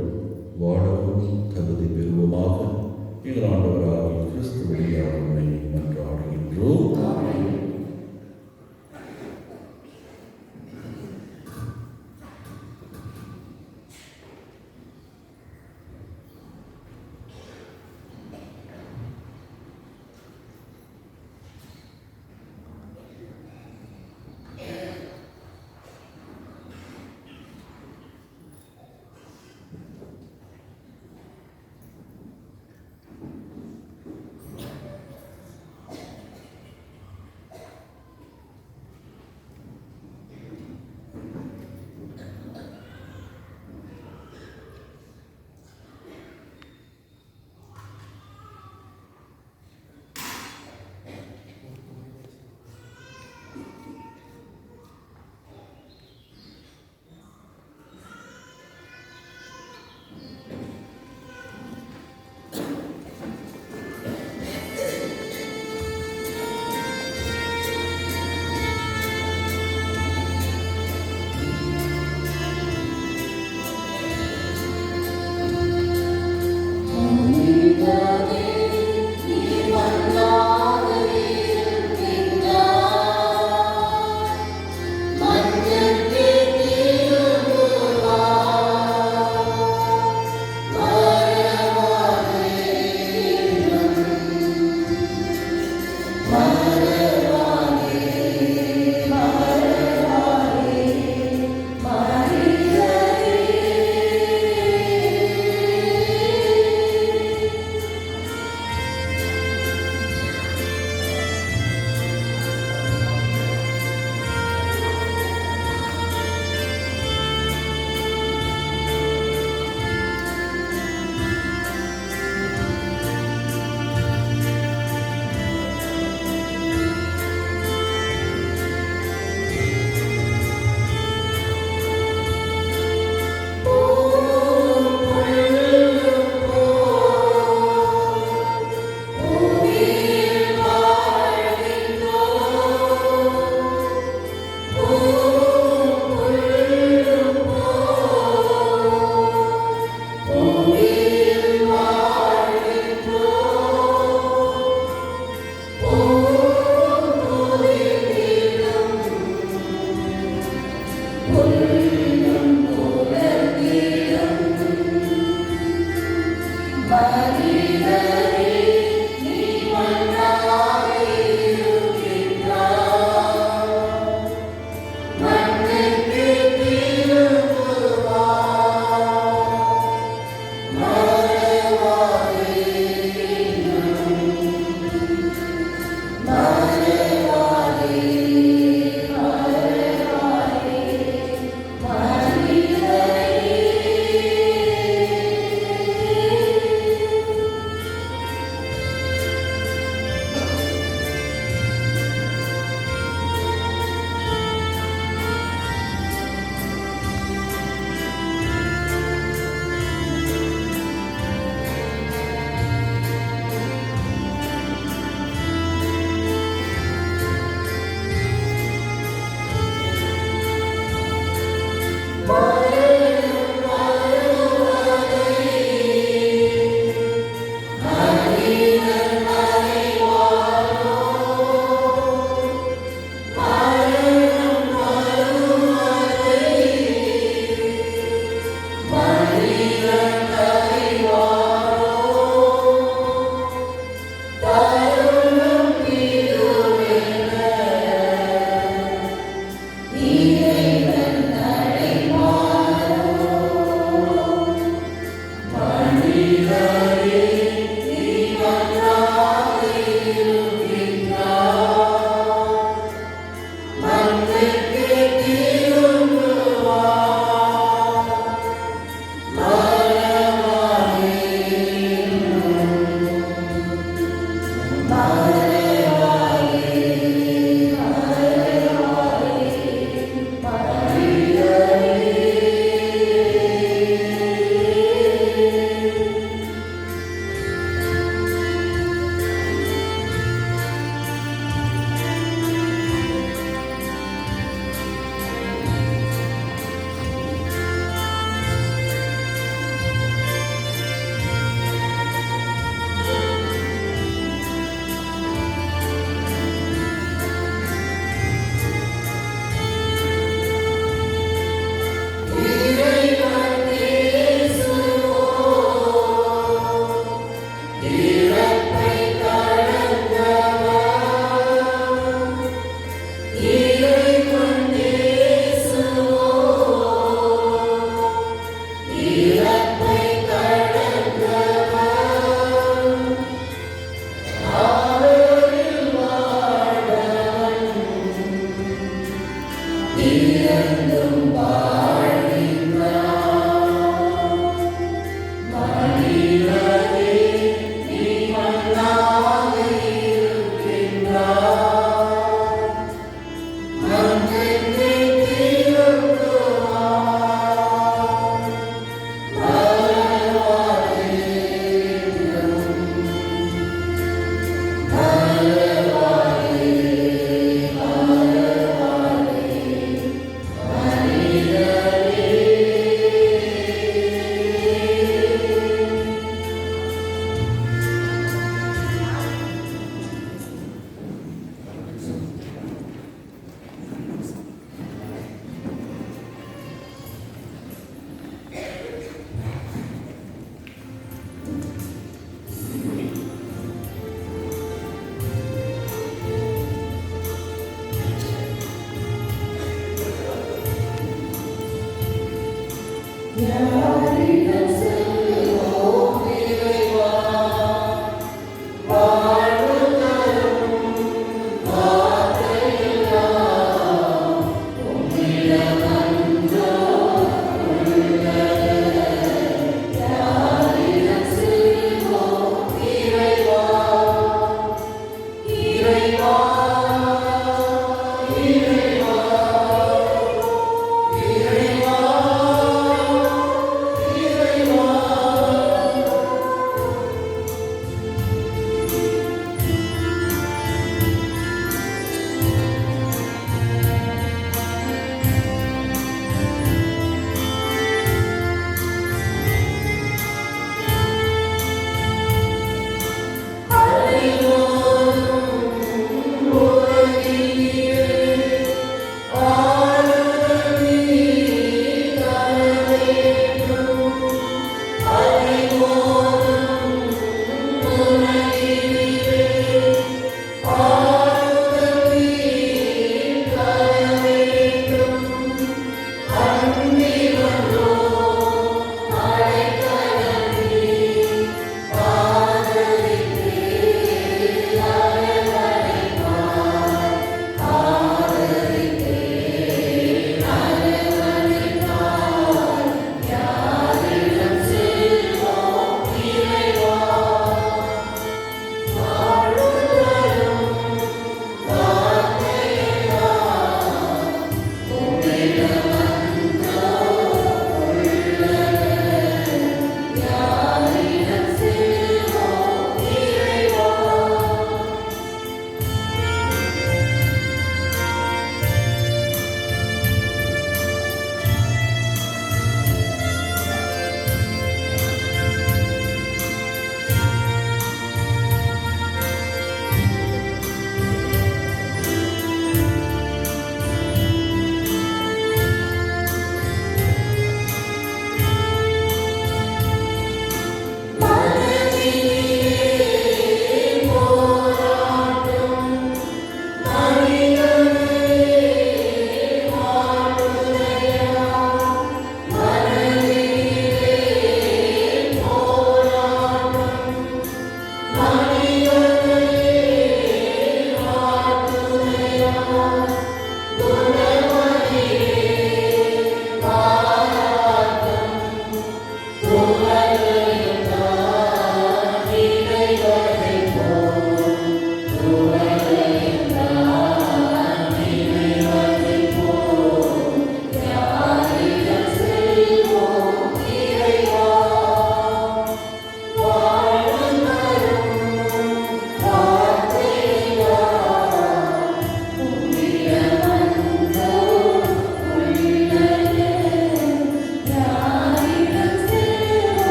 வாழவும் தகுதி பெறுவோமாக. எங்கள் ஆண்டவராகிய கிறிஸ்து வழியாக உம்மை மன்றாடுகின்றோம்.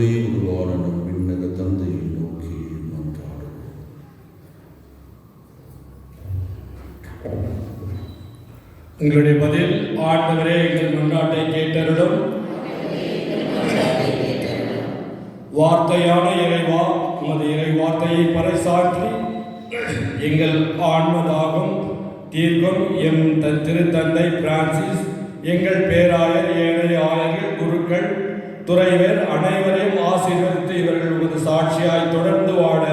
எப்பொழுதுமே உருவான நம் விண்ணக தந்தையை நோக்கி மன்றாடுவோம். உங்களுடைய பதில், ஆண்டவரே எங்கள் மன்றாட்டை கேட்டருளும். வார்த்தையான இறைவா, உமது இறை வார்த்தையை பறைசாற்றி எங்கள் ஆன்மதாகம் தீர்க்கும் எம் திருத்தந்தை பிரான்சிஸ், எங்கள் பேராயர், ஏனைய ஆயர்கள், குருக்கள், துறைவர் அனைவரையும் ஆசீர்வதித்து இவர்கள் உமது சாட்சியாய் தொடர்ந்து வாழ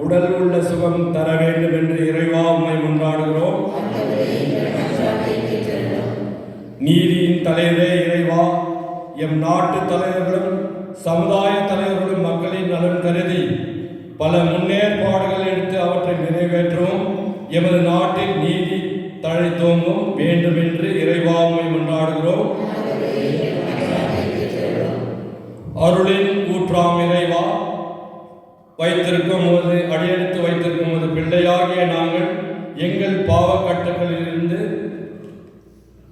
உடல் உள்ள சுகம் தர வேண்டும் என்று இறைவா உம்மை மன்றாடுகிறோம். நீதியின் தலைவரே இறைவா, எம் நாட்டு தலைவர்களும் சமுதாய தலைவர்களும் மக்களின் நலன் கருதி பல முன்னேற்பாடுகள் எடுத்து அவற்றை நிறைவேற்றவும் எமது நாட்டில் நீதி தழைத்தோங்கும் வேண்டும் என்று இறைவா உம்மை மன்றாடுகிறோம். அருளின் ஊற்றாம் இறைவா, வைத்திருக்கும் போது அடியெடுத்து வைத்திருக்கும் போது பிள்ளையாகிய நாங்கள் எங்கள் பாவக்கட்டுகளிலிருந்து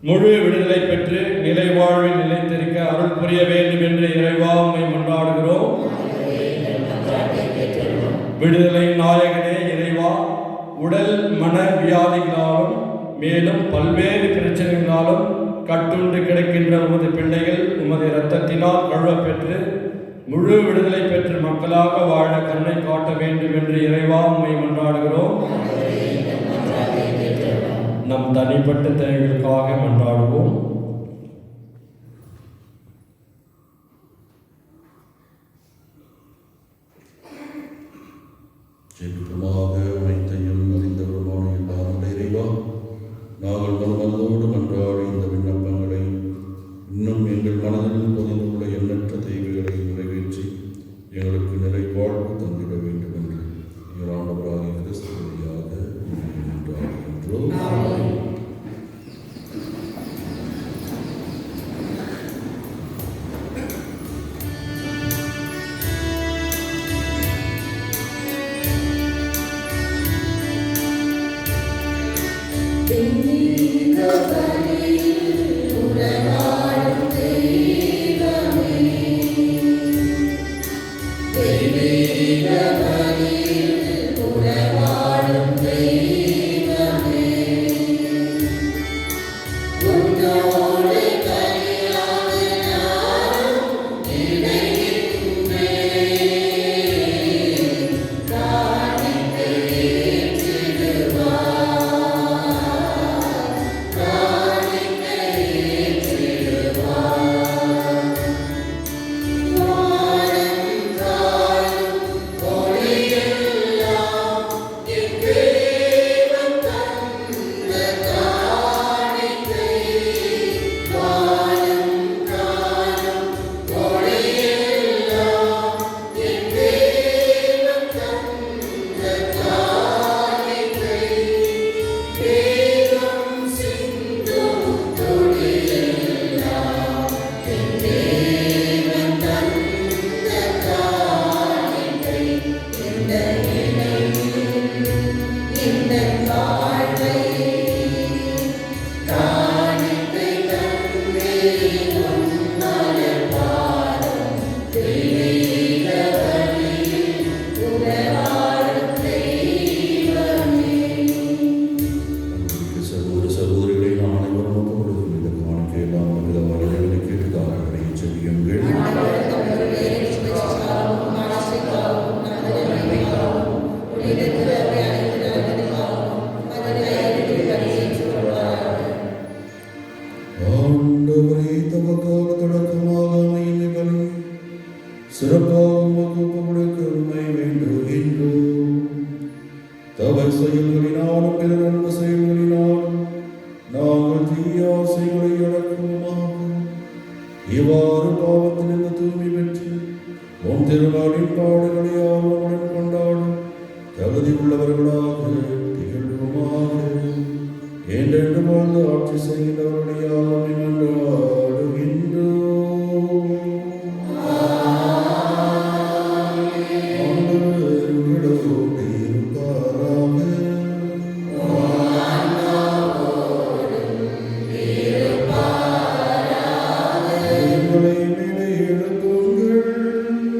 முழு விடுதலை பெற்று நிலை வாழ்வில் நிலைத்திருக்க அருள் புரிய வேண்டும் என்று இறைவா உம்மை மன்றாடுகிறோம். விடுதலை நாயகனே இறைவா, உடல் மன வியாதிகளாலும் மேலும் பல்வேறு பிரச்சனைகளாலும் கட்டுண்டு கிடக்கின்ற உமது பிள்ளைகள் உமது இரத்தத்தினால் கழுவப்பெற்று முழு விடுதலை பெற்று மக்களாக வாழ கருணை காட்ட வேண்டும் என்று இறைவா உம்மை மன்றாடுகிறோம். நம் தனிப்பட்ட தேவைகளுக்காக மன்றாடுவோம். ஜெபிப்போமாக. அனைத்தையும் அறிந்தவருமான எல்லாம் இறைவா, நாங்கள் மனதோடு மன்றாடி இந்த விண்ணப்பங்களை இன்னும் எங்கள் மனதில் பதிந்துள்ள எண்ணற்ற தேவைகளை நிறைவேற்றி எங்களுக்கு நிலை வாழ்வு தந்திட வேண்டும் என்று இயலாண்டவராக கிறிஸ்து வழியாக மன்றாடுகின்றோம். செயல்களினாலும் பிறரன்பு செயல்களினாலும் நாங்கள் தீயாசைகளை அடக்குவோமாக. இவ்வாறு பாவத்திலிருந்து தூய்மை பெற்று உன் திருநாளின் பாடுகளை ஆர்வமுடன் கொண்டாடும் தகுதி உள்ளவர்களாக திகழ்வோமாக. என்றென்று வாழ்ந்து ஆட்சி செய்கின்றவர்களையாக மன்றாடுகின்றோம். எழுப்புங்கள்.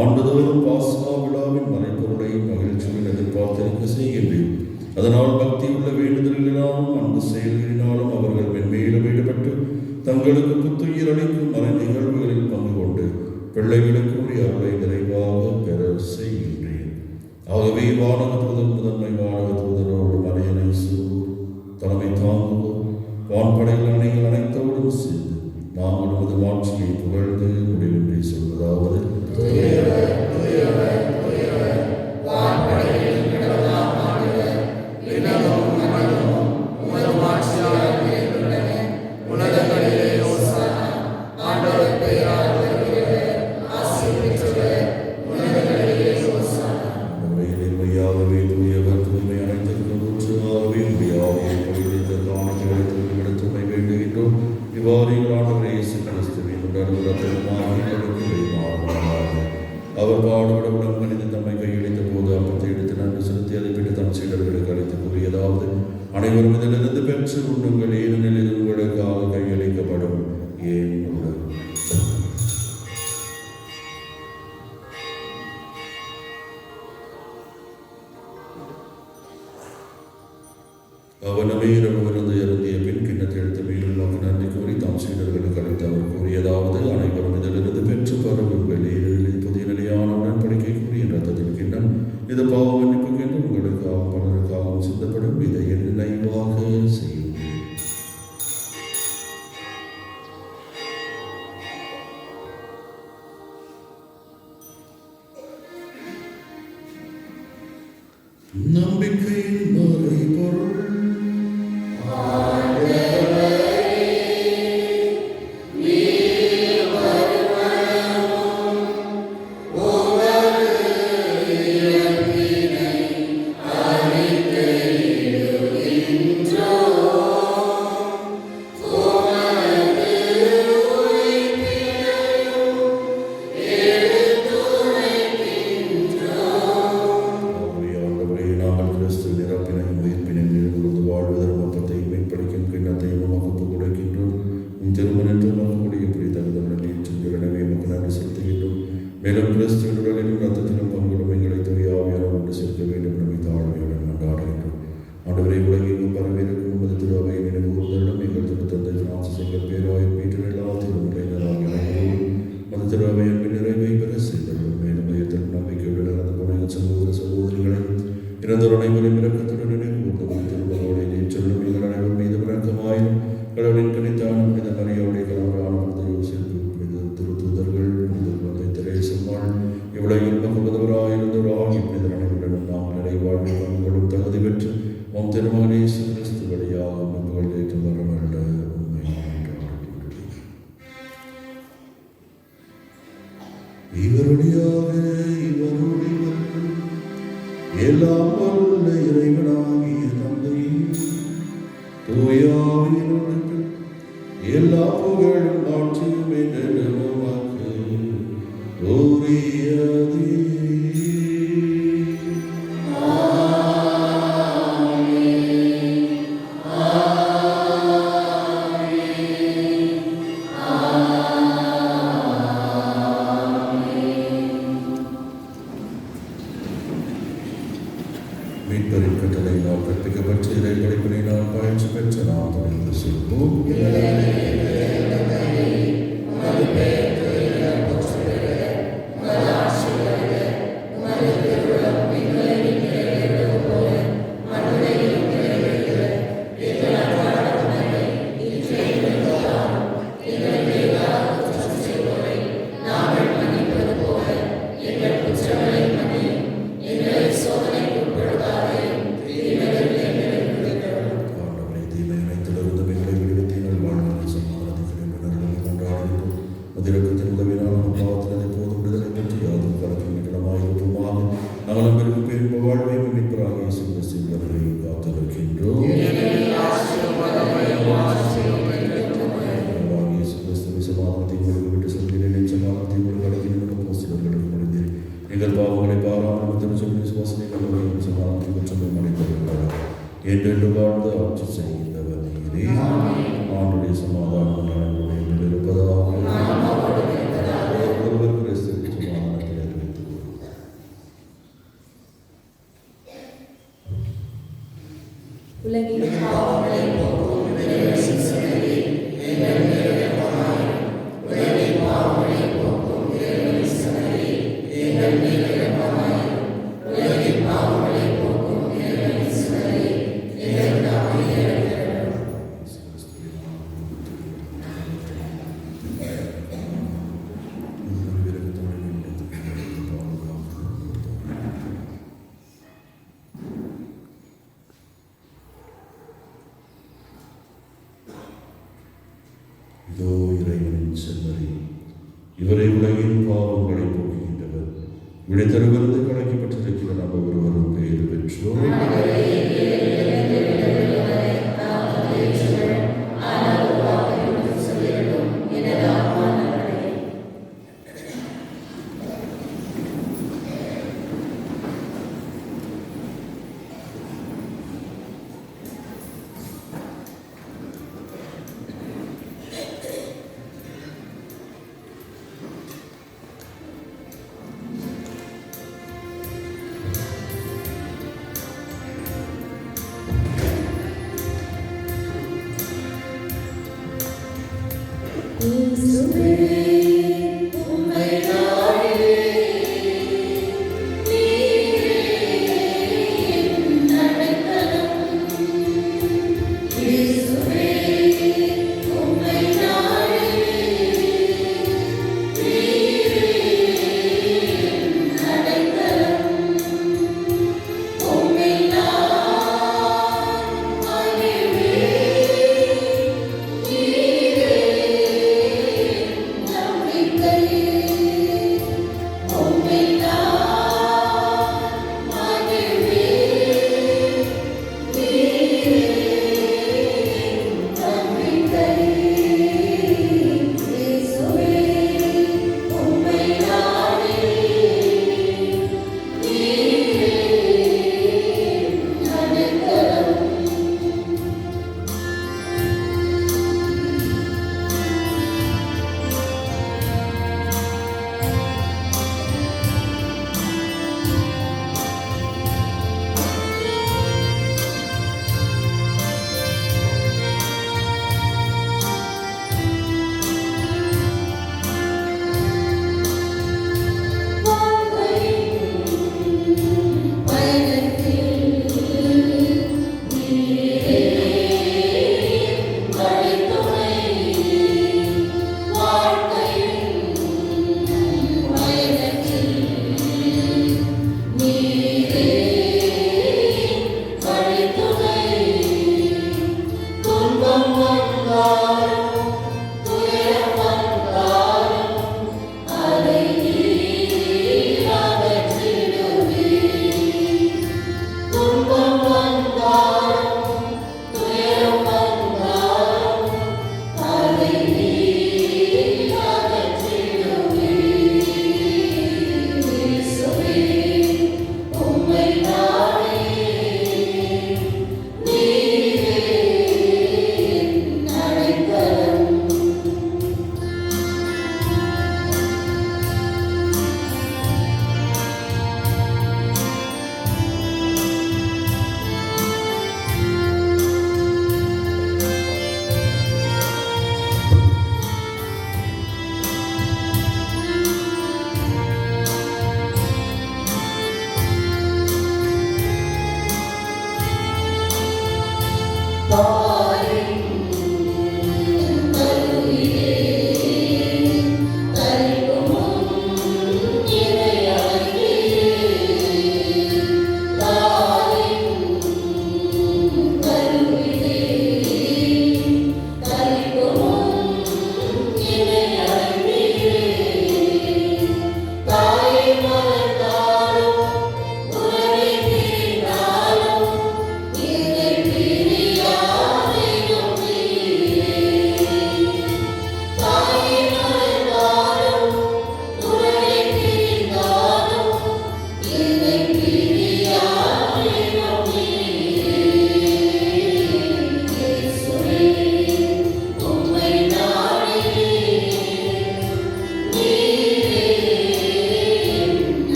ஆண்டுதோறும் பாஸ்கா விழாவின் மறைப்பொருளை மகிழ்ச்சியுடன் எதிர்பார்த்திருக்க செய்கின்றேன். அதனால் பக்தியுள்ள வேண்டுதல்களினாலும் அன்பு செயல்களினாலும் அவர்கள் மென்மேலும் ஈடுபட்டு தங்களுக்கு புத்துயிர் அளிக்கும் மறை நிகழ்வுகளில் பங்கு கொண்டு பிள்ளைகளுக்குரிய அருளை நிறைவாக பெற செய்கின்றேன். ஆகவே வானக தூதர் முதன்மை வானக தூதரோடு மலையனை தலைமை தாங்குவோம் வான்படைகள் அணைகள் அனைத்தோடும் சேர்ந்து நாங்கள் நமது மாட்சியை புகழ்ந்து முடிவின்றி சொல்வதாவது அவர் பாடுபடவுடன் மனிதன் தம்மை கையளித்த போது அப்பத்தை எடுத்து நன்கு செலுத்தி அதை பிட்டு தம் சீடர்களுக்கு அழைத்து கூறியதாவது அனைவரும் இதிலிருந்து பெற்று உண்ணுங்கள், ஏனெனில் இது உங்களுக்காக கையளிக்கப்படும் ஏன் உடல். அவனமே இரவிலிருந்து இறந்திய பின் கிண்ணத்தை எடுத்து மேலும் நோக்கி நன்றி கூறி தாம் சீடர்களுக்கு அழைத்து அவர் கூறியதாவது அனைவரும் இதிலிருந்து பெற்று பருவுங்கள், ஏனெனில் புதிய நிலையான உடன்படிக்கைக்குரிய ரத்தத்தின் கிண்ணம் இது பாவ மன்னிப்புக்கு என்று உங்களுக்காகவும் பலருக்காகவும் சிந்தப்படும். இதை என் நினைவாக செய்யும். நம்பிக்கையின் மறைபொருள் மேலும் கிறிஸ்துவின் உடலிலும் ரத்தத்திலும் பங்குடன் எங்களை துறையாவியால் ஒன்று சேர்க்க வேண்டும் என்று தாழ்மையுடன் கொண்டாடுகின்றோம். ஆண்டவரை உலகெங்கும் பரவியிருக்கும் உமது திருவையை நினைவு கூர்ந்தருளும். எங்கள் திருத்தந்தை பிரான்சிஸ் எங்கள் பேராய் பீட்டர் எல்லா திருமுறையினராக மது திருவை அன்பின் நிறைவை பெற செய்தருளும். மேலும் உயர்த்தல் நம்பிக்கையுடன் நடந்து போன சகோதர சகோதரிகளை இறந்தோர் அனைவரும் இரக்கத்துடன் நினைவு கூர்ந்த திருமகளோடு சொல்லும் எங்கள் அனைவரும் மீது விளக்கமாயும் கடவுளின் கணித்தான புனித மரியாவுடைய கணவரான யோசிப்பு திருத்தூதர்கள் இவ்வுலகில் பங்குவதவராயிருந்தவராகி புனிதர் அனைவருடன் நாம் நிறைவாழ்வை பங்குகளும் தகுதி பெற்று உம் திருமகனே கிறிஸ்து வழியாக பங்குகள் ஏற்று வரமல்ல இவர் வழியாக இவருடைய எல்லாம் வல்ல இறைவனாகிய தந்தையே தூயாவினுடன் எல்லா புகழும் ஆட்சியும் என்று உமக்கு உரியதே. மீட்பரின் கட்டளையினால் கற்பிக்கப்பட்ட இறைப்படைப்பினால் பயிற்சி பெற்ற நாம் தொடர்ந்து செல்வோம். எங்கள் பாவங்களை பாராமல் திருச்சபை விசுவாசனை கண்டவர்கள் சமாதானத்தை பெற்று மனிதர்கள் என்று வாழ்ந்து ஆட்சி செய்கின்றவர் நீரே. ஆண்டுடைய சமாதானம் இருப்பதாக ஒருவர் கிறிஸ்துவின் சமாதானத்தை அறிவித்தார். உலகின் பாவங்களை போக்கும் இறைவனின் சிலுவையே எங்கள் மேல் இரக்கமாயிரும். உலகின் பாவங்களை போக்கும் இறைவனின் சிலுவையே எங்கள் மேல் இரக்கமாயிரும். உலகின் பாவங்களை போக்கும் இறைவனின் சிலுவையே எங்களுக்காக இறைவனிடம் இதோ இறைவனின் செம்மறி, இவரை உலகின் பாவங்களை போக்குகின்றவர். விடைத்தருவிருந்து கணக்கப்பட்டிருக்கிற நம்ம ஒருவரும் பெயர் பெற்றோர். நீரே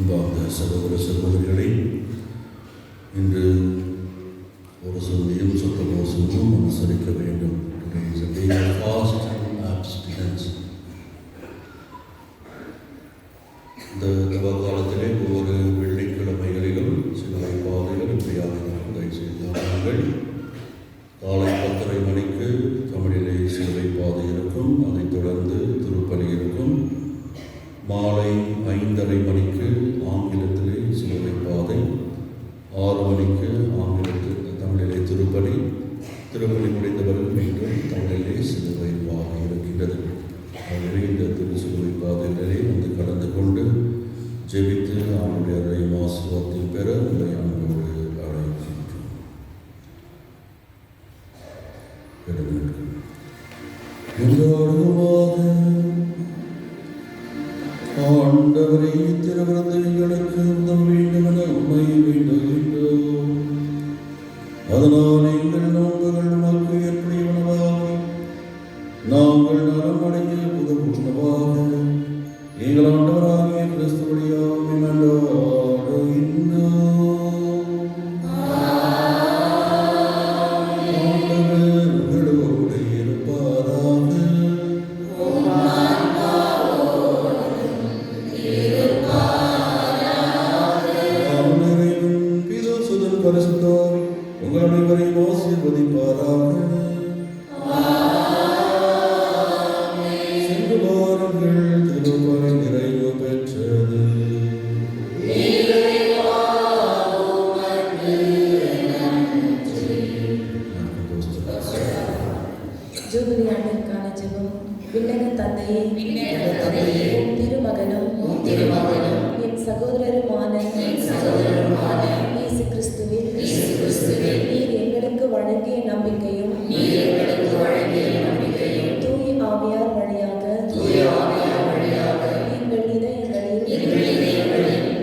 அன்பார்ந்த சகோதர சகோதரிகளை, இன்று ஒரு சொல்லியும் சுத்தமோசமும் அனுசரிக்க வேண்டும். Today is a day of fast and abstinence. இந்த தவக்காலத்திலே ஒவ்வொரு வெள்ளிக்கிழமைகளிலும் சிலுவை பாதைகள் இப்படியாக தயவு செய்தார்கள். காலை 10:30 மணிக்கு தமிழிலே சிலுவை பாதை இருக்கும். அதைத் தொடர்ந்து திருப்பலி இருக்கும். மாலை 5:30 மணிக்கு ஆங்கிலத்திலே சிலுவை பாதை, 6 மணிக்கு தமிழிலே திருப்பலி முடிந்தவர்கள் மீண்டும் தமிழிலே சிலுவை பாதை இருக்கின்றது. ஆகவே இந்த சிலுவை பாதைகளிலே வந்து கலந்து கொண்டு ஜெபித்து அவனுடைய அருளையும் ஆசீர்வாதத்தையும் பெற உங்களை அன்போடு அழைக்கின்றோம். ஆண்டவரை திருவிழந்து எங்களுக்கு உதவ வேண்டும் என உண்மை வேண்டுகின்றோம். அதனால் எங்கள் நோன்புகள் உமக்கு எப்படி உணவாக நாங்கள் நலமடைய உதவுணவாக எங்கள் ஆண்டவராகிய கிறிஸ்துவடியாம் மன்றாடுகின்றோம். ஆண்டவர் உங்களோடு இருப்பாராக. பரிசுத்தாவி உங்கள் அனைவரையும் ஆசீர்வதிப்பாராக. சென்று வாருங்கள், திருப்பலி நிறைவு பெற்றது. ஜூபிலி ஆண்டிற்கான ஜெபம். விண்ணக தந்தையே, உம் திருமகனும் என் சகோதரருமான இயேசு கிறிஸ்துவில் நீர் எங்களுக்கு வழங்கிய நம்பிக்கையும் தூய ஆவியார் வழியாக எங்கள் இதயங்களில்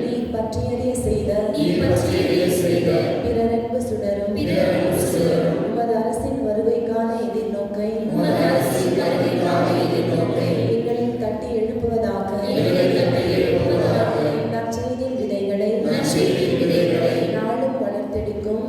நீர் பற்றியறிய செய்த பிறரன்பு சுடரும் உமது அரசின் வருகைக்கான எதிர்நோக்கை எங்களில் தட்டி எழுப்புவதாக. நற்செய்தியின் விதைகளை நாளும் வளர்த்தெடுக்கும்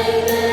தலைவர்